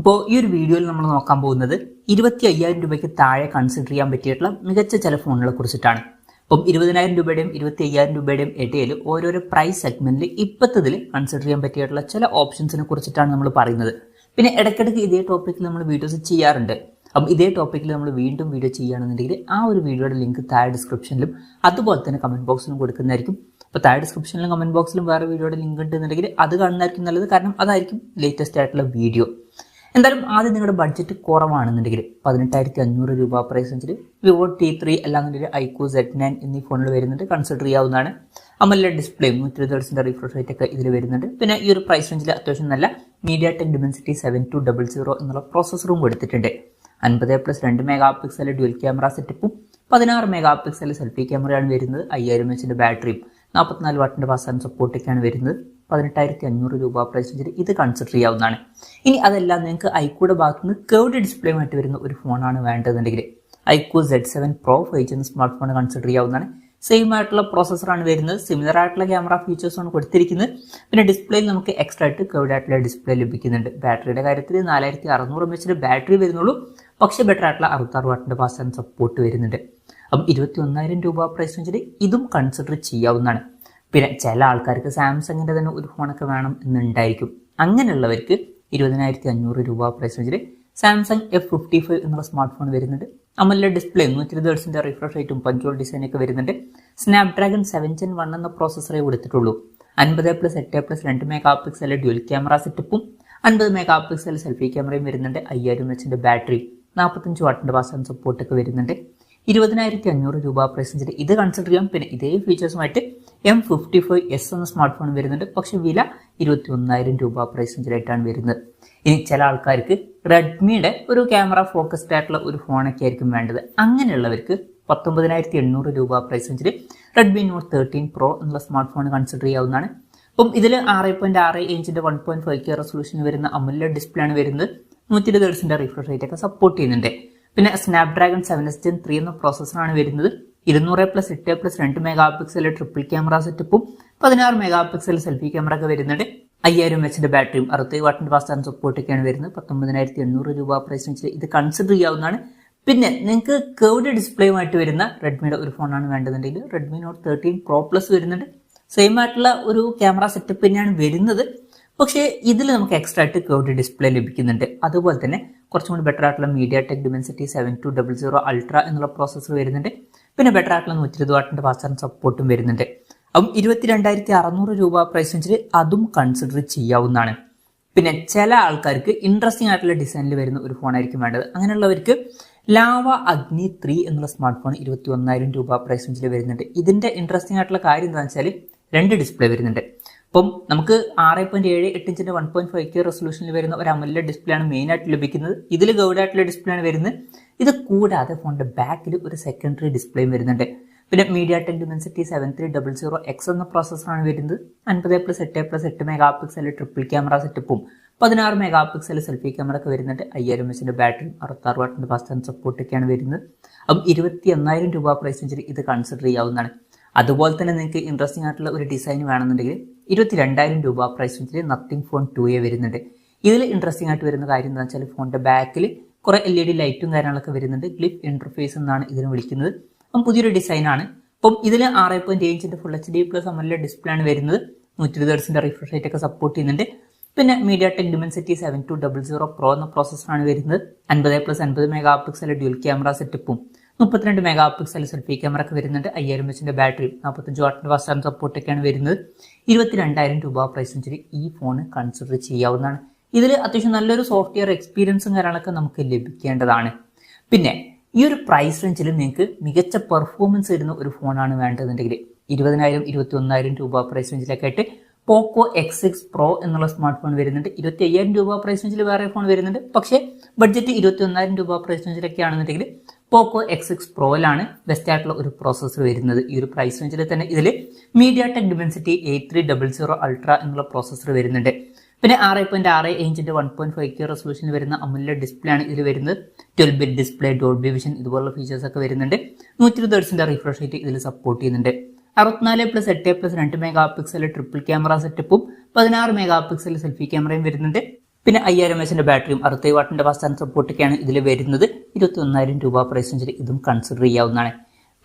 അപ്പോൾ ഈ ഒരു വീഡിയോയിൽ നമ്മൾ നോക്കാൻ പോകുന്നത് 25,000 രൂപയ്ക്ക് താഴെ കൺസിഡർ ചെയ്യാൻ പറ്റിയിട്ടുള്ള മികച്ച ചില ഫോണുകളെ കുറിച്ചിട്ടാണ്. അപ്പം 20,000 രൂപയുടെയും 25,000 രൂപയുടെയും ഇടയിൽ ഓരോരോ പ്രൈസ് സെഗ്മെന്റിൽ ഇപ്പോഴത്തതിൽ കൺസിഡർ ചെയ്യാൻ പറ്റിയിട്ടുള്ള ചില ഓപ്ഷൻസിനെ കുറിച്ചിട്ടാണ് നമ്മൾ പറയുന്നത്. പിന്നെ ഇടയ്ക്കിടയ്ക്ക് ഇതേ ടോപ്പിക്കിൽ നമ്മൾ വീഡിയോസ് ചെയ്യാറുണ്ട്. അപ്പം ഇതേ ടോപ്പിക്കിൽ നമ്മൾ വീണ്ടും വീഡിയോ ചെയ്യുകയാണെന്നുണ്ടെങ്കിൽ ആ ഒരു വീഡിയോയുടെ ലിങ്ക് താഴെ ഡിസ്ക്രിപ്ഷനിലും അതുപോലെ തന്നെ കമന്റ് ബോക്സിലും കൊടുക്കുന്നതായിരിക്കും. അപ്പോൾ താഴെ ഡിസ്ക്രിപ്ഷനിലും കമന്റ് ബോക്സിലും വേറെ വീഡിയോയുടെ ലിങ്ക് ഉണ്ടെന്നുണ്ടെങ്കിൽ അത് കാണുന്നതായിരിക്കും നല്ലത്, കാരണം അതായിരിക്കും ലേറ്റസ്റ്റ് ആയിട്ടുള്ള വീഡിയോ. എന്തായാലും ആദ്യം നിങ്ങളുടെ ബഡ്ജറ്റ് കുറവാണെന്നുണ്ടെങ്കിൽ 18,500 രൂപ പ്രൈസ് റേഞ്ചിൽ വിവോ T3 അല്ലാന്നുണ്ടെങ്കിൽ ഐക്യു Z9 എന്നീ ഫോണിൽ വരുന്നുണ്ട്, കൺസിഡർ ചെയ്യാവുന്നതാണ്. AMOLED display 120 Hz refresh rate ഒക്കെ ഇതിൽ വരുന്നുണ്ട്. പിന്നെ ഈ ഒരു പ്രൈസ് റേഞ്ചിൽ അത്യാവശ്യം നല്ല MediaTek Dimensity 7200 എന്നുള്ള പ്രോസസ്സറും കൊടുത്തിട്ടുണ്ട്. 50+2 മെഗാ പിക്സൽ ഡ്യുവൽ ക്യാമറ സെറ്റപ്പും 16 മെഗാ പിക്സൽ സെൽഫി ക്യാമറയാണ് വരുന്നത്. 5000 mAh ബാറ്ററിയും 44 വാട്ടിന്റെ ഫാസ്റ്റ് ചാർജിംഗ് സപ്പോർട്ടൊക്കെയാണ് വരുന്നത്. 18,500 രൂപ പ്രൈസ് റേഞ്ചിൽ ഇത് കൺസിഡർ ചെയ്യാവുന്നതാണ്. ഇനി അതെല്ലാം നിങ്ങൾക്ക് ഐക്യൂടെ ഭാഗത്തുനിന്ന് കേർവ്ഡ് ഡിസ്പ്ലേയുമായിട്ട് വരുന്ന ഒരു ഫോണാണ് വേണ്ടതെന്നുണ്ടെങ്കിൽ ഐക്യു Z7 Pro 5G എന്ന സ്മാർട്ട് ഫോൺ കൺസിഡർ ചെയ്യാവുന്നതാണ്. സെയിം ആയിട്ടുള്ള പ്രോസസ്സറാണ് വരുന്നത്, സിമിലർ ആയിട്ടുള്ള ക്യാമറ ഫീച്ചേഴ്സാണ് കൊടുത്തിരിക്കുന്നത്. പിന്നെ ഡിസ്പ്ലേയിൽ നമുക്ക് എക്സ്ട്രാ ആയിട്ട് കേർവ്ഡ് ആയിട്ടുള്ള ഡിസ്പ്ലേ ലഭിക്കുന്നുണ്ട്. ബാറ്ററിയുടെ കാര്യത്തിൽ 4600 mAh ബാറ്ററി വരുന്നുള്ളൂ, പക്ഷേ ബെറ്റർ ആയിട്ടുള്ള 66 വാട്ടിന്റെ ഫാസ്റ്റ് ചാർജിംഗ് സപ്പോർട്ട് വരുന്നുണ്ട്. അപ്പം 21,000 രൂപ പ്രൈസ് റേഞ്ചിൽ ഇതും കൺസിഡർ ചെയ്യാവുന്നതാണ്. പിന്നെ ചില ആൾക്കാർക്ക് സാംസങ്ങിന്റെ തന്നെ ഒരു ഫോണൊക്കെ വേണം എന്നുണ്ടായിരിക്കും. അങ്ങനെയുള്ളവർക്ക് 20,500 രൂപ പ്രൈസ് റേഞ്ചിൽ സാംസങ് F55 എന്നുള്ള സ്മാർട്ട് ഫോൺ വരുന്നുണ്ട്. AMOLED ഡിസ്പ്ലേ 120 Hz റിഫ്രഷ് റേറ്റും പഞ്ച്വൽ ഡിസൈനൊക്കെ വരുന്നുണ്ട്. സ്നാപ്ഡ്രാഗൺ 7 Gen 1 എന്ന പ്രോസസ്സറേ കൊടുത്തിട്ടുള്ളൂ. 50+8+2 മെഗാ പിക്സൽ ഡ്യുവൽ ക്യാമറ സെറ്റപ്പും 50 മെഗാ പിക്സൽ സെൽഫി ക്യാമറയും വരുന്നുണ്ട്. 5000 mAh ബാറ്ററി 45 വാട്ടിന്റെ ഫാസ്റ്റ് ചാർജിംഗ് സപ്പോർട്ടൊക്കെ വരുന്നുണ്ട്. 20,500 രൂപ പ്രൈസ് റേഞ്ചിൽ ഇത് കൺസിഡർ ചെയ്യാം. പിന്നെ ഇതേ ഫീച്ചേഴ്സുമായിട്ട് M55S എന്ന സ്മാർട്ട് ഫോൺ വരുന്നുണ്ട്, പക്ഷെ വില 21,000 രൂപ പ്രൈസ് റേഞ്ചിലായിട്ടാണ് വരുന്നത്. ഇനി ചില ആൾക്കാർക്ക് റെഡ്മിയുടെ ഒരു ക്യാമറ ഫോക്കസ്ഡ് ആയിട്ടുള്ള ഒരു ഫോണൊക്കെ ആയിരിക്കും വേണ്ടത്. അങ്ങനെയുള്ളവർക്ക് 19,800 രൂപ പ്രൈസ് റേഞ്ചിൽ റെഡ്മി നോട്ട് 13 Pro എന്നുള്ള സ്മാർട്ട് ഫോൺ കൺസിഡർ ചെയ്യാവുന്നതാണ്. അപ്പം ഇതിൽ 6.6 ഇഞ്ചിന്റെ 1.5K റെസൊല്യൂഷൻ വരുന്ന AMOLED ഡിസ്പ്ലേ ആണ് വരുന്നത്. 120 Hz റിഫ്രഷ് റേറ്റ് ഒക്കെ സപ്പോർട്ട് ചെയ്യുന്നുണ്ട്. പിന്നെ സ്നാപ്ഡ്രാഗൺ 7 Gen 3 എന്ന പ്രോസസ്സറാണ് വരുന്നത്. 200+8+2 മെഗാ പിക്സൽ ട്രിപ്പിൾ ക്യാമറ സെറ്റപ്പും 16 മെഗാ പിക്സൽ സെൽഫി ക്യാമറ ഒക്കെ വരുന്നുണ്ട്. 5000 mAh ബാറ്ററിയും 60 വാട്ടിന്റെ ഫാസ്റ്റ് ചാർജിംഗ് സപ്പോർട്ടൊക്കെയാണ് വരുന്നത്. 19,800 രൂപ പ്രൈസ് റേഞ്ചിൽ ഇത് കൺസിഡർ ചെയ്യാവുന്നതാണ്. പിന്നെ നിങ്ങൾക്ക് കേർവ്ഡ് ഡിസ്പ്ലേയുമായിട്ട് വരുന്ന റെഡ്മിയുടെ ഒരു ഫോണാണ് വേണ്ടതെന്നുണ്ടെങ്കിൽ റെഡ്മി നോട്ട് 13 Pro Plus വരുന്നുണ്ട്. സെയിം ആയിട്ടുള്ള ഒരു ക്യാമറ സെറ്റപ്പ് തന്നെയാണ് വരുന്നത്, പക്ഷേ ഇതിൽ നമുക്ക് എക്സ്ട്രാ ആയിട്ട് കേർവ്ഡ് ഡിസ്പ്ലേ ലഭിക്കുന്നുണ്ട്. അതുപോലെ തന്നെ കുറച്ചും കൂടി ബെറ്റർ ആയിട്ടുള്ള MediaTek Dimensity 7200 Ultra എന്നുള്ള പ്രോസസ്സർ വരുന്നുണ്ട്. പിന്നെ ബെറ്റർ ആയിട്ടുള്ള 120 വാട്ടിന്റെ ഫാസ്റ്റ് ചാർജിംഗ് സപ്പോർട്ടും വരുന്നുണ്ട്. അപ്പം 22,600 രൂപ പ്രൈസ് റേഞ്ചിൽ അതും കൺസിഡർ ചെയ്യാവുന്നതാണ്. പിന്നെ ചില ആൾക്കാർക്ക് ഇൻട്രസ്റ്റിംഗ് ആയിട്ടുള്ള ഡിസൈനിൽ വരുന്ന ഒരു ഫോണായിരിക്കും വേണ്ടത്. അങ്ങനെയുള്ളവർക്ക് ലാവ അഗ്നി 3 എന്നുള്ള സ്മാർട്ട് ഫോൺ 21,000 രൂപ പ്രൈസ് റേഞ്ചിൽ വരുന്നുണ്ട്. ഇതിന്റെ ഇൻട്രസ്റ്റിംഗ് ആയിട്ടുള്ള കാര്യം എന്താണെന്ന് വെച്ചാൽ 2 ഡിസ്പ്ലേ വരുന്നുണ്ട്. അപ്പം നമുക്ക് 6.78 ഇഞ്ചിന്റെ 1.5K റെസൊല്യൂഷനിൽ വരുന്ന ഒരു AMOLED ഡിസ്പ്ലേ ആണ് മെയിൻ ആയിട്ട് ലഭിക്കുന്നത്. ഇതിൽ കേർവ്ഡ് ആയിട്ടുള്ള ഡിസ്പ്ലേ ആണ് വരുന്നത്. ഇത് കൂടാതെ ഫോണിന്റെ ബാക്കിൽ ഒരു സെക്കൻഡറി ഡിസ്പ്ലേയും വരുന്നുണ്ട്. പിന്നെ MediaTek Dimensity 7300X എന്ന പ്രോസസ്സറാണ് വരുന്നത്. 50+8+8 മെഗാ പിക്സൽ ട്രിപ്പിൾ ക്യാമറ സെറ്റപ്പും 16 മെഗാ പിക്സൽ സെൽഫി ക്യാമറ ഒക്കെ വരുന്നുണ്ട്. 5000 mAh ബാറ്ററിയും 66 വാട്ടിന്റെ ഫാസ്റ്റ് ചാർജിംഗ് സപ്പോർട്ടൊക്കെയാണ് വരുന്നത്. അപ്പം 21,000 രൂപ പ്രൈസ് റേഞ്ചിൽ ഇത് കൺസിഡർ ചെയ്യാവുന്നതാണ്. അതുപോലെ തന്നെ നിങ്ങൾക്ക് ഇൻട്രസ്റ്റിംഗ് ആയിട്ടുള്ള ഒരു ഡിസൈൻ വേണമെന്നുണ്ടെങ്കിൽ 22,000 രൂപ പ്രൈസ് റേഞ്ചിൽ നത്തിങ് ഫോൺ 2A വരുന്നുണ്ട്. ഇതിൽ ഇൻട്രസ്റ്റിംഗ് ആയിട്ട് വരുന്ന കാര്യം എന്താ വെച്ചാൽ ഫോണിന്റെ ബാക്കിൽ കുറെ LED ലൈറ്റും കാര്യങ്ങളൊക്കെ വരുന്നുണ്ട്. ഗ്ലിഫ് ഇന്റർഫേസ് എന്നാണ് ഇതിന് വിളിക്കുന്നത്. അപ്പം പുതിയൊരു ഡിസൈനാണ്. അപ്പം ഇതിൽ 6.7 ഇഞ്ചിന്റെ ഫുൾ HD+ AMOLED ഡിസ്പ്ലേ ആണ് വരുന്നത്. 120 Hz റിഫ്രഷ് റേറ്റ് ഒക്കെ സപ്പോർട്ട് ചെയ്യുന്നുണ്ട്. പിന്നെ MediaTek Dimensity 7200 Pro എന്ന പ്രോസസ്സറാണ് വരുന്നത്. 50+50 മെഗാ പിക്സൽ ഡ്യുവൽ ക്യാമറ സെറ്റപ്പും 32 മെഗാ പിക്സൽ സെൽഫി ക്യാമറ ഒക്കെ വരുന്നുണ്ട്. 5000 mAh ബാറ്ററിയും 45 വാട്ടിന്റെ ഫാസ്റ്റ് ചാർജിംഗ് സപ്പോർട്ടൊക്കെയാണ് വരുന്നത്. 22,000 രൂപ പ്രൈസ് റേഞ്ചിൽ ഈ ഫോൺ കൺസിഡർ ചെയ്യാവുന്നതാണ്. ഇതിൽ അത്യാവശ്യം നല്ലൊരു സോഫ്റ്റ്വെയർ എക്സ്പീരിയൻസും കാര്യങ്ങളൊക്കെ നമുക്ക് ലഭിക്കേണ്ടതാണ്. പിന്നെ ഈ ഒരു പ്രൈസ് റേഞ്ചിൽ നിങ്ങൾക്ക് മികച്ച പെർഫോമൻസ് വരുന്ന ഒരു ഫോണാണ് വേണ്ടതെന്നുണ്ടെങ്കിൽ 20,000 21,000 രൂപ പ്രൈസ് റേഞ്ചിലൊക്കെ ആയിട്ട് പോക്കോ X6 Pro എന്നുള്ള സ്മാർട്ട് ഫോൺ വരുന്നുണ്ട്. 25,000 രൂപ പ്രൈസ് റേഞ്ചിൽ വേറെ ഫോൺ വരുന്നുണ്ട്, പക്ഷേ ബഡ്ജറ്റ് 21,000 രൂപ പ്രൈസ് റേഞ്ചിലൊക്കെ ആണെന്നുണ്ടെങ്കിൽ പോക്കോ X6 Proയിലാണ് ബെസ്റ്റ് ആയിട്ടുള്ള ഒരു പ്രോസസ്സർ വരുന്നത്. ഈ ഒരു പ്രൈസ് റേഞ്ചിൽ തന്നെ ഇതിൽ MediaTek Dimensity 8300 Ultra എന്നുള്ള പ്രോസസ്സർ വരുന്നുണ്ട്. പിന്നെ 6.6 ഇഞ്ചിന്റെ 1.5K റെസൊല്യൂഷനിൽ വരുന്ന AMOLED ഡിസ്പ്ലേ ആണ് ഇതിൽ വരുന്നത്. 12-bit ഡിസ്പ്ലേ, ഡോൾബി വിഷൻ ഇതുപോലുള്ള ഫീച്ചേഴ്സ് ഒക്കെ വരുന്നുണ്ട്. 120 Hz റിഫ്രഷ് റേറ്റ് ഇതിൽ സപ്പോർട്ട് ചെയ്യുന്നുണ്ട്. 64+8+2 മെഗാ പിക്സൽ ട്രിപ്പിൾ ക്യാമറ സെറ്റപ്പും 16 മെഗാ പിക്സൽ സെൽഫി ക്യാമറയും വരുന്നുണ്ട്. പിന്നെ 5000 mAh ബാറ്ററിയും 67 വാട്ടിന്റെ ഫാസ്റ്റ് ചാർജിംഗ് സപ്പോർട്ടൊക്കെയാണ് ഇതിൽ വരുന്നത്. 21,000 രൂപ പ്രൈസ് റേഞ്ചിൽ ഇതും കൺസിഡർ ചെയ്യാവുന്നതാണ്.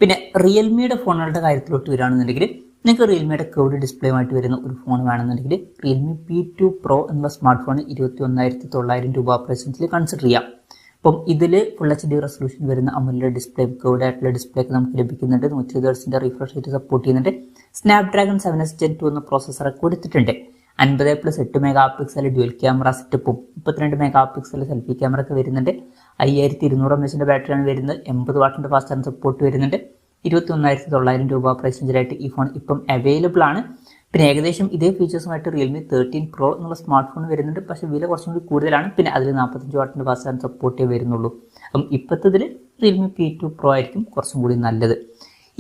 പിന്നെ റിയൽമിയുടെ ഫോണുകളുടെ കാര്യത്തിലോട്ട് വരികയാണെന്നുണ്ടെങ്കിൽ നിങ്ങൾക്ക് റിയൽമിയുടെ കർവ്ഡ് ഡിസ്പ്ലേയുമായിട്ട് വരുന്ന ഒരു ഫോൺ വേണമെന്നുണ്ടെങ്കിൽ റിയൽമി P2 Pro എന്നുള്ള സ്മാർട്ട് ഫോൺ 21,900 രൂപ പ്രൈസ് റേഞ്ചിൽ കൺസിഡർ ചെയ്യാം. അപ്പം ഇതിൽ ഫുൾ HD റെസൊല്യൂഷൻ വരുന്ന അമോലെഡ് ഡിസ്പ്ലേ, കർവ്ഡ് ആയിട്ടുള്ള ഡിസ്പ്ലേ ഒക്കെ നമുക്ക് ലഭിക്കുന്നുണ്ട്. 120 Hz റിഫ്രഷ് റേറ്റ് സപ്പോർട്ട് ചെയ്യുന്നുണ്ട്. സ്നാപ്ഡ്രാഗൺ 7S Gen 2 എന്ന പ്രോസസ്സറെ കൊടുത്തിട്ടുണ്ട്. 50+8 മെഗാ പിക്സൽ ഡ്യുവൽ ക്യാമറ സെറ്റപ്പും 32 മെഗാ പിക്സൽ സെൽഫി ക്യാമറ ഒക്കെ വരുന്നുണ്ട്. 5200 mAh ബാറ്ററിയാണ് വരുന്നത്. 80 വാട്ടിന്റെ ഫാസ്റ്റ് ചാർജിംഗ് സപ്പോർട്ട് വരുന്നുണ്ട്. 21,900 രൂപ പ്രൈസ് റേഞ്ചിലായിട്ട് ഈ ഫോൺ ഇപ്പം അവൈലബിൾ ആണ്. പിന്നെ ഏകദേശം ഇതേ ഫീച്ചേഴ്സുമായിട്ട് റിയൽമി 13 Pro എന്നുള്ള സ്മാർട്ട് ഫോൺ വരുന്നുണ്ട്. പക്ഷേ വില കുറച്ചും കൂടി കൂടുതലാണ്. പിന്നെ അതിൽ 45 വാട്ടിന്റെ ഫാസ്റ്റ് ചാർജിംഗ് സപ്പോർട്ടേ വരുന്നുള്ളൂ. അപ്പം ഇപ്പോഴത്തതിൽ റിയൽമി P2 Pro ആയിരിക്കും കുറച്ചും കൂടി നല്ലത്.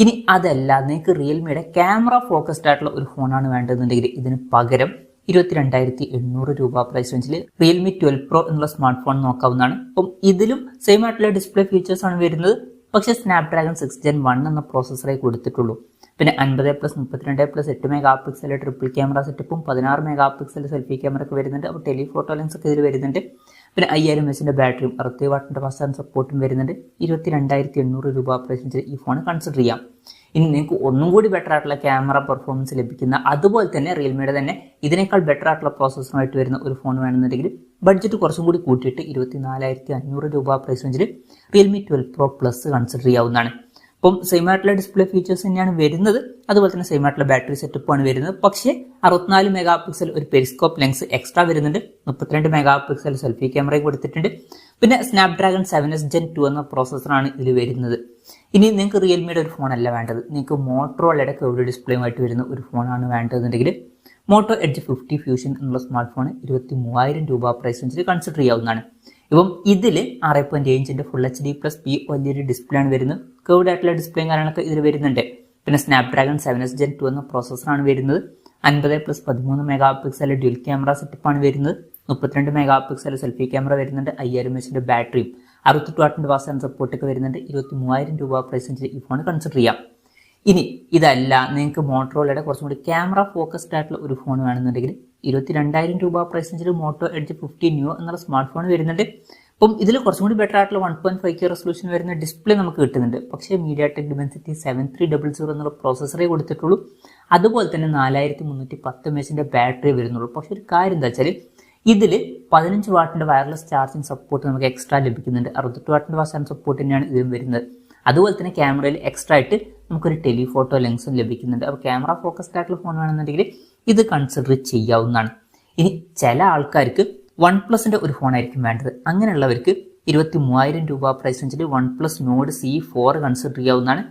ഇനി അതല്ല, നിങ്ങൾക്ക് റിയൽമിയുടെ ക്യാമറ ഫോക്കസ്ഡ് ആയിട്ടുള്ള ഒരു ഫോണാണ് വേണ്ടതെന്നുണ്ടെങ്കിൽ ഇതിന് പകരം 22,800 രൂപ പ്രൈസ് റേഞ്ചിൽ റിയൽമി 12 Pro എന്നുള്ള സ്മാർട്ട് ഫോൺ നോക്കാവുന്നതാണ്. അപ്പം ഇതിലും സെയിം ആയിട്ടുള്ള ഡിസ്പ്ലേ ഫീച്ചേഴ്സ് ആണ് വരുന്നത്. പക്ഷേ സ്നാപ്ഡ്രാഗൺ 6 Gen 1 എന്ന പ്രോസസ്സറേ കൊടുത്തിട്ടുള്ളൂ. പിന്നെ 50+32+8 മെഗാ പിക്സൽ ട്രിപ്പിൾ ക്യാമറ സെറ്റപ്പും 16 മെഗാ പിക്സൽ സെൽഫി ക്യാമറ ഒക്കെ വരുന്നുണ്ട്. അപ്പോൾ ടെലിഫോട്ടോ ലെൻസ് ഒക്കെ ഇതിൽ വരുന്നുണ്ട്. പിന്നെ 5000 mAh ബാറ്ററിയും 67 വാട്ടിന്റെ ഫാസ്റ്റ് ചാർജിംഗ് സപ്പോർട്ടും വരുന്നുണ്ട്. 22,800 രൂപ പ്രൈസ് റേഞ്ചിൽ ഈ ഫോൺ കൺസിഡർ ചെയ്യാം. ഇനി നിങ്ങൾക്ക് ഒന്നും കൂടി ബെറ്റർ ആയിട്ടുള്ള ക്യാമറ പെർഫോമൻസ് ലഭിക്കുന്ന, അതുപോലെ തന്നെ റിയൽമിയുടെ തന്നെ ഇതിനേക്കാൾ ബെറ്റർ ആയിട്ടുള്ള പ്രോസസ്സറുമായിട്ട് വരുന്ന ഒരു ഫോൺ വേണമെന്നുണ്ടെങ്കിൽ ബഡ്ജറ്റ് കുറച്ചും കൂടി കൂട്ടിയിട്ട് 24,500 രൂപ പ്രൈസ് റേഞ്ചിൽ റിയൽമി 12 Pro Plus കൺസിഡർ ചെയ്യാവുന്നതാണ്. അപ്പം സെയിം ആയിട്ടുള്ള ഡിസ്പ്ലേ ഫീച്ചേഴ്സ് തന്നെയാണ് വരുന്നത്. അതുപോലെ തന്നെ സെയിം ആയിട്ടുള്ള ബാറ്ററി സെറ്റപ്പാണ് വരുന്നത്. പക്ഷേ 64 മെഗാ പിക്സൽ ഒരു പെരിസ്കോപ്പ് ലെൻസ് എക്സ്ട്രാ വരുന്നുണ്ട്. 32 മെഗാ പിക്സൽ സെൽഫി ക്യാമറയും കൊടുത്തിട്ടുണ്ട്. പിന്നെ സ്നാപ്ഡ്രാഗൺ 7S Gen 2 എന്ന പ്രോസസ്സറാണ് ഇതിൽ വരുന്നത്. ഇനി നിങ്ങൾക്ക് റിയൽമിയുടെ ഒരു ഫോണല്ല വേണ്ടത്, നിങ്ങൾക്ക് മോട്ടോറോളയുടെ കർവ്ഡ് ഡിസ്പ്ലേയുമായിട്ട് വരുന്ന ഒരു ഫോണാണ് വേണ്ടതെന്നുണ്ടെങ്കിൽ മോട്ടോ എഡ്ജ് 50 ഫ്യൂഷൻ എന്നുള്ള സ്മാർട്ട് ഫോൺ 23,000 രൂപ പ്രൈസ് റേഞ്ചിൽ കൺസിഡർ ചെയ്യാവുന്നതാണ്. ഇപ്പം ഇതിൽ 6.7 ഇഞ്ചിന്റെ ഫുൾ HD+ POLED ഡിസ്പ്ലേ ആണ് വരുന്നത്. കർവ്ഡ് ആയിട്ടുള്ള ഡിസ്പ്ലേയും കാര്യങ്ങളൊക്കെ ഇതിൽ വരുന്നുണ്ട്. പിന്നെ സ്നാപ്ഡ്രാഗൺ 7S Gen 2 എന്ന പ്രോസസ്സറാണ് വരുന്നത്. 50+13 മെഗാ പിക്സൽ ഡ്യുവൽ ക്യാമറ സെറ്റപ്പാണ് വരുന്നത്. 32 മെഗാ പിക്സൽ സെൽഫി ക്യാമറ വരുന്നുണ്ട്. 5000 mAh ബാറ്ററിയും 68 വാട്ടിന്റെ ഫാസ്റ്റ് ചാർജിംഗ് സപ്പോർട്ടൊക്കെ വരുന്നുണ്ട്. 23,000 രൂപ പ്രൈസ് റേഞ്ചിൽ ഈ ഫോൺ കൺസിഡർ ചെയ്യാം. ഇനി ഇതല്ല, നിങ്ങൾക്ക് മോട്ടോറോളയുടെ കുറച്ചും കൂടി ക്യാമറ ഫോക്കസ്ഡ് ആയിട്ടുള്ള ഒരു ഫോൺ വേണമെന്നുണ്ടെങ്കിൽ 22,000 രൂപ പ്രൈസ് റേഞ്ചിൽ മോട്ടോ എഡ്ജ് 50 Neo എന്നുള്ള സ്മാർട്ട് ഫോൺ വരുന്നുണ്ട്. അപ്പം ഇതിൽ കുറച്ചും കൂടി ബെറ്റർ ആയിട്ടുള്ള 1.5K റെസൊല്യൂഷൻ വരുന്ന ഡിസ്പ്ലേ നമുക്ക് കിട്ടുന്നുണ്ട്. പക്ഷേ MediaTek Dimensity 7300 എന്നുള്ള പ്രോസസ്സറേ കൊടുത്തിട്ടുള്ളൂ. അതുപോലെ തന്നെ 4310 mAh ബാറ്ററി വരുന്നുള്ളൂ. പക്ഷെ ഒരു കാര്യം എന്താ വെച്ചാൽ ഇതിൽ 15 വാട്ടിന്റെ വയർലെസ് ചാർജിംഗ് സപ്പോർട്ട് നമുക്ക് എക്സ്ട്രാ ലഭിക്കുന്നുണ്ട്. 68 വാട്ടിന്റെ ഫാസ്റ്റ് ചാർജിംഗ് സപ്പോർട്ട് തന്നെയാണ് ഇതിലും വരുന്നത്. അതുപോലെ തന്നെ ക്യാമറയിൽ എക്സ്ട്രാ ആയിട്ട് നമുക്കൊരു ടെലിഫോട്ടോ ലെൻസും ലഭിക്കുന്നുണ്ട്. അപ്പോൾ ക്യാമറ ഫോക്കസ്ഡ് ആയിട്ടുള്ള ഫോൺ വേണമെന്നുണ്ടെങ്കിൽ ഇത് കൺസിഡർ ചെയ്യാവുന്നതാണ്. ഇനി ചില ആൾക്കാർക്ക് OnePlusന്റെ ഒരു ഫോണായിരിക്കും വേണ്ടത്. അങ്ങനെയുള്ളവർക്ക് 23,000 രൂപ പ്രൈസ് റേഞ്ചിൽ OnePlus Nord C4 കൺസിഡർ ചെയ്യാവുന്നതാണ്.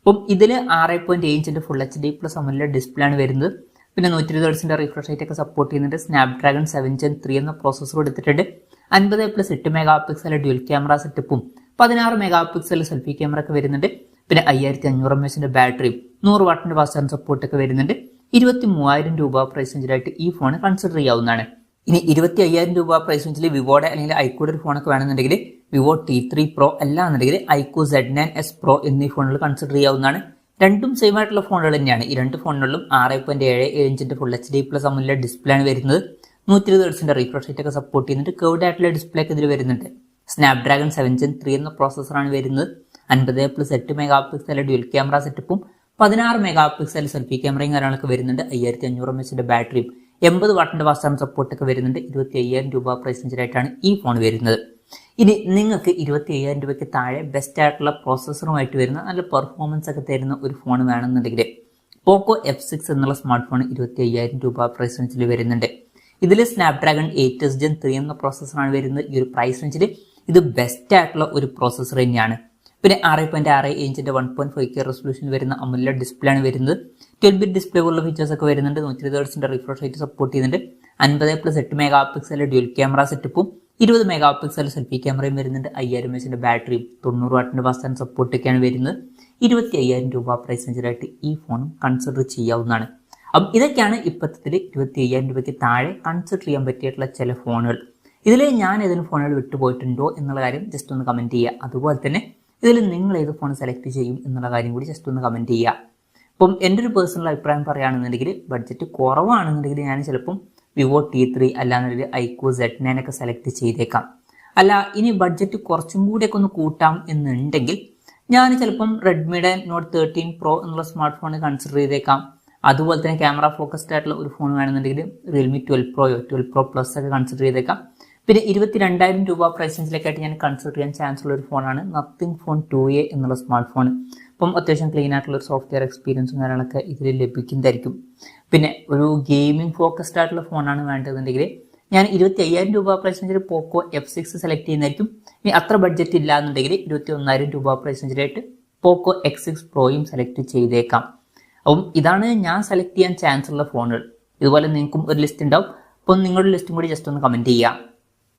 അപ്പം ഇതിൽ 6.7 ഇഞ്ചിന്റെ ഫുൾ HD+ AMOLED ഡിസ്പ്ലേ ആണ് വരുന്നത്. പിന്നെ 120 Hz റിഫ്രഷ് റേറ്റ് ഒക്കെ സപ്പോർട്ട് ചെയ്യുന്നുണ്ട്. സ്നാപ്ഡ്രാഗൺ 7 Gen 3 എന്ന പ്രോസസ്സർ എടുത്തിട്ടുണ്ട്. 50+8 മെഗാ പിക്സൽ ഡ്യുവൽ ക്യാമറ സെറ്റപ്പും 16 മെഗാ പിക്സൽ സെൽഫി ക്യാമറ ഒക്കെ വരുന്നുണ്ട്. പിന്നെ 5500 mAh ബാറ്ററിയും 100 വാട്ടിന്റെ ഫാസ്റ്റ് ചാർജിംഗ് സപ്പോർട്ട് ഒക്കെ വരുന്നുണ്ട്. 23,000 രൂപ പ്രൈസ് റേഞ്ചിലായിട്ട് ഈ ഫോൺ കൺസിഡർ ചെയ്യാവുന്നതാണ്. ഇനി 25,000 രൂപ പ്രൈസ് റേഞ്ചിൽ വിവോയുടെ അല്ലെങ്കിൽ ഐക്യൂടെ ഒരു ഫോണൊക്കെ വേണമെന്നുണ്ടെങ്കിൽ വിവോ T3 Pro അല്ലാന്നുണ്ടെങ്കിൽ ഐക്യൂ Z9S Pro എന്നീ ഫോണുകൾ കൺസിഡർ ചെയ്യാവുന്നതാണ്. രണ്ടും സെയിം ആയിട്ടുള്ള ഫോണുകൾ തന്നെയാണ്. ഈ രണ്ട് ഫോണുകളിലും 6.7 ഇഞ്ചിന്റെ ഫുൾ HD+ AMOLED ഡിസ്പ്ലേ ആണ് വരുന്നത്. 120 Hz റിഫ്രഷ് റേറ്റ് ഒക്കെ സപ്പോർട്ട് ചെയ്യുന്നുണ്ട്. കർവ്ഡ് ആയിട്ടുള്ള ഡിസ്പ്ലേ ഒക്കെ ഇതിൽ വരുന്നുണ്ട്. സ്നാപ്ഡ്രാഗൺ 7 Gen 3 എന്ന പ്രോസസ്സറാണ് വരുന്നത്. 50+8 മെഗാ പിക്സൽ ഡ്യുവൽ ക്യാമറ സെറ്റപ്പും 16 മെഗാ പിക്സൽ സെൽഫി ക്യാമറയും കാര്യങ്ങളൊക്കെ വരുന്നുണ്ട്. 5500 mAh ബാറ്ററിയും 80 വാട്ടിന്റെ ഫാസ്റ്റ് ചാർജിംഗ് സപ്പോർട്ട് ഒക്കെ വരുന്നുണ്ട്. 25,000 രൂപ പ്രൈസ് റേഞ്ചിലായിട്ടാണ് ഈ ഫോൺ വരുന്നത്. ഇനി നിങ്ങൾക്ക് 25,000 രൂപയ്ക്ക് താഴെ ബെസ്റ്റ് ആയിട്ടുള്ള പ്രോസസ്സറുമായിട്ട് വരുന്ന നല്ല പെർഫോമൻസ് ഒക്കെ തരുന്ന ഒരു ഫോൺ വേണമെന്നുണ്ടെങ്കിൽ പോക്കോ F6 എന്നുള്ള സ്മാർട്ട് ഫോൺ 25,000 രൂപ പ്രൈസ് റേഞ്ചിൽ വരുന്നുണ്ട്. ഇതിൽ സ്നാപ്ഡ്രാഗൺ 8S Gen 3 എന്ന പ്രോസസ്സറാണ് വരുന്നത്. ഈ ഒരു പ്രൈസ് റേഞ്ചിൽ ഇത് ബെസ്റ്റ് ആയിട്ടുള്ള ഒരു പ്രോസസ്സർ തന്നെയാണ്. പിന്നെ 6.6 ഇഞ്ചിന്റെ 1.5K റെസൊല്യൂഷൻ വരുന്ന AMOLED ഡിസ്പ്ലേ ആണ് വരുന്നത്. 12-bit ഡിസ്പ്ലേ പോലുള്ള ഫീച്ചേഴ്സ് ഒക്കെ വരുന്നുണ്ട്. 120 Hz റിഫ്രഷ് റേറ്റ് സപ്പോർട്ട് ചെയ്യുന്നുണ്ട്. 50+8 മെഗാ പിക്സൽ ഡ്യുവൽ ക്യാമറ സെറ്റപ്പും 20 മെഗാ പിക്സൽ സെൽഫി ക്യാമറയും വരുന്നുണ്ട്. 5000 mAh ബാറ്ററിയും 90 വാട്ടിന്റെ ഫാസ്റ്റ് ചാർജിംഗ് സപ്പോർട്ടൊക്കെയാണ് വരുന്നത്. 25,000 രൂപ പ്രൈസ് റേഞ്ചിലായിട്ട് ഈ ഫോണും കൺസിഡർ ചെയ്യാവുന്നതാണ്. അപ്പം ഇതൊക്കെയാണ് ഇപ്പോഴത്തെ 25,000 രൂപയ്ക്ക് താഴെ കൺസിഡർ ചെയ്യാൻ പറ്റിയിട്ടുള്ള ചില ഫോണുകൾ. ഇതിൽ ഞാൻ ഏതെങ്കിലും ഫോണുകൾ വിട്ടുപോയിട്ടുണ്ടോ എന്നുള്ള കാര്യം ജസ്റ്റ് ഒന്ന് കമൻറ്റ് ചെയ്യുക. അതുപോലെ തന്നെ ഇതിൽ നിങ്ങൾ ഏത് ഫോൺ സെലക്ട് ചെയ്യും എന്നുള്ള കാര്യം കൂടി ജസ്റ്റ് ഒന്ന് കമൻറ്റ് ചെയ്യുക. അപ്പം എൻ്റെ ഒരു പേഴ്സണൽ അഭിപ്രായം പറയുകയാണെന്നുണ്ടെങ്കിൽ ബഡ്ജറ്റ് കുറവാണെന്നുണ്ടെങ്കിൽ ഞാൻ ചിലപ്പം വിവോ T3 അല്ലാന്നൊരു ഐക്യു Z9 ഒക്കെ സെലക്ട് ചെയ്തേക്കാം. അല്ല ഇനി ബഡ്ജറ്റ് കുറച്ചും കൂടിയൊക്കെ ഒന്ന് കൂട്ടാം എന്നുണ്ടെങ്കിൽ ഞാൻ ചിലപ്പം റെഡ്മിയുടെ നോട്ട് 13 Pro എന്നുള്ള സ്മാർട്ട് ഫോൺ കൺസിഡർ ചെയ്തേക്കാം. അതുപോലെ തന്നെ ക്യാമറ ഫോക്കസ്ഡ് ആയിട്ടുള്ള ഒരു ഫോൺ വേണമെന്നുണ്ടെങ്കിൽ റിയൽമി 12 Proയോ 12 Pro Plus ഒക്കെ കൺസിഡർ ചെയ്തേക്കാം. പിന്നെ 22,000 രൂപ പ്രൈസ് റേഞ്ചിലേക്കായിട്ട് ഞാൻ കൺസിഡർ ചെയ്യാൻ ചാൻസ് ഉള്ള ഒരു ഫോണാണ് നത്തിങ് ഫോൺ 2A എന്നുള്ള സ്മാർട്ട് ഫോൺ. അപ്പം അത്യാവശ്യം ക്ലീൻ ആയിട്ടുള്ള ഒരു സോഫ്റ്റ്വെയർ എക്സ്പീരിയൻസും കാര്യങ്ങളൊക്കെ ഇതിൽ ലഭിക്കുന്നതായിരിക്കും. പിന്നെ ഒരു ഗെയിമിംഗ് ഫോക്കസ്ഡ് ആയിട്ടുള്ള ഫോണാണ് വേണ്ടതെന്നുണ്ടെങ്കിൽ ഞാൻ 25,000 രൂപ പ്രൈസ് റേഞ്ചിൽ പോക്കോ F6 സെലക്ട് ചെയ്യുന്നതായിരിക്കും. ഇനി അത്ര ബഡ്ജറ്റ് ഇല്ല എന്നുണ്ടെങ്കിൽ 21,000 രൂപ പ്രൈസ് റേഞ്ചിലായിട്ട് പോക്കോ X6 Proയും സെലക്ട് ചെയ്തേക്കാം. അപ്പം ഇതാണ് ഞാൻ സെലക്ട് ചെയ്യാൻ ചാൻസ് ഉള്ള ഫോണുകൾ. ഇതുപോലെ നിങ്ങൾക്കും ഒരു ലിസ്റ്റ് ഉണ്ടാവും. അപ്പം നിങ്ങളുടെ ലിസ്റ്റും കൂടി ജസ്റ്റ് ഒന്ന് കമൻറ്റ് ചെയ്യുക.